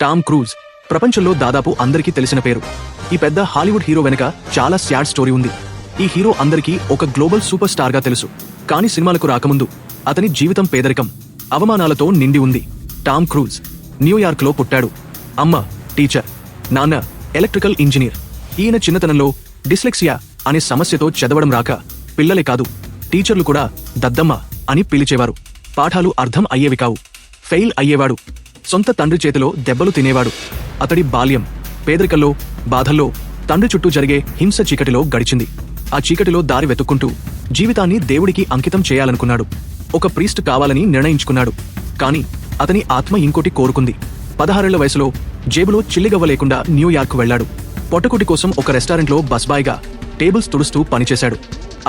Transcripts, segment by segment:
Tom cruise ప్రపంచంలో దాదాపు అందరికీ తెలిసిన పేరు. ఈ పెద్ద హాలీవుడ్ హీరో వెనుక చాలా సాడ్ స్టోరీ ఉంది. ఈ హీరో అందరికీ ఒక గ్లోబల్ సూపర్ స్టార్ గా తెలుసు. కానీ సినిమాలకు రాకముందు అతని జీవితం పేదరికం, అవమానాలతో నిండి ఉంది. టామ్ క్రూజ్ న్యూయార్క్ లో పుట్టాడు. అమ్మ టీచర్, నాన్న ఎలక్ట్రికల్ ఇంజనీర్. ఈయన చిన్నతనంలో డిస్లెక్సియా అనే సమస్యతో చదవడం రాక పిల్లలే కాదు, టీచర్లు కూడా దద్దమ్మ అని పిలిచేవారు. పాఠాలు అర్థం అయ్యేవి కావు, ఫెయిల్ అయ్యేవాడు. సొంత తండ్రి చేతిలో దెబ్బలు తినేవాడు. అతడి బాల్యం పేదరికల్లో, బాధల్లో, తండ్రి చుట్టూ జరిగే హింస చీకటిలో గడిచింది. ఆ చీకటిలో దారి వెతుక్కుంటూ జీవితాన్ని దేవుడికి అంకితం చేయాలనుకున్నాడు. ఒక ప్రీస్ట్ కావాలని నిర్ణయించుకున్నాడు. కాని అతని ఆత్మ ఇంకోటి కోరుకుంది. 16 వయసులో జేబులో చిల్లిగవ్వ లేకుండా న్యూయార్క్ వెళ్లాడు. పొట్టకుటి కోసం ఒక రెస్టారెంట్లో బస్బాయ్గా టేబుల్స్ తుడుస్తూ పనిచేశాడు.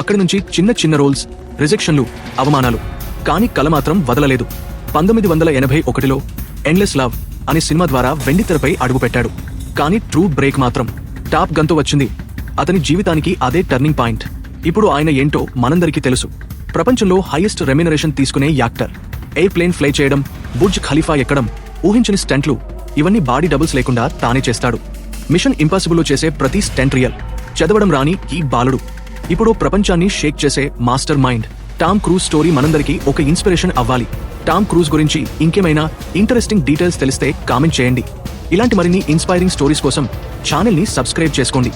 అక్కడి నుంచి చిన్న చిన్న రోల్స్, రిజెక్షన్లు, అవమానాలు. కాని కల మాత్రం వదలలేదు. 1981లో ఎండ్లెస్ లవ్ అనే సినిమా ద్వారా వెండితెరపై అడుగుపెట్టాడు. కానీ ట్రూ బ్రేక్ మాత్రం టాప్ గన్తో వచ్చింది. అతని జీవితానికి అదే టర్నింగ్ పాయింట్. ఇప్పుడు ఆయన ఏంటో మనందరికీ తెలుసు. ప్రపంచంలో హైయెస్ట్ రెమ్యునరేషన్ తీసుకునే యాక్టర్. ఎయిర్ ప్లేన్ ఫ్లై చేయడం, బుర్జ్ ఖలీఫా ఎక్కడం, ఊహించని స్టంట్లు, ఇవన్నీ బాడీ డబుల్స్ లేకుండా తానే చేస్తాడు. మిషన్ ఇంపాసిబుల్ చేసే ప్రతి స్టంట్ రియల్. చదవడం రాని ఈ బాలుడు ఇప్పుడు ప్రపంచాన్ని షేక్ చేసే master mind. Tom cruise story మనందరికీ ఒక ఇన్స్పిరేషన్ అవ్వాలి. టామ్ క్రూజ్ గురించి ఇంకేమైనా ఇంట్రెస్టింగ్ డీటెయిల్స్ తెలిస్తే కామెంట్ చేయండి. ఇలాంటి మరిన్ని ఇన్స్పైరింగ్ స్టోరీస్ కోసం ఛానల్ ని సబ్స్క్రైబ్ చేసుకోండి.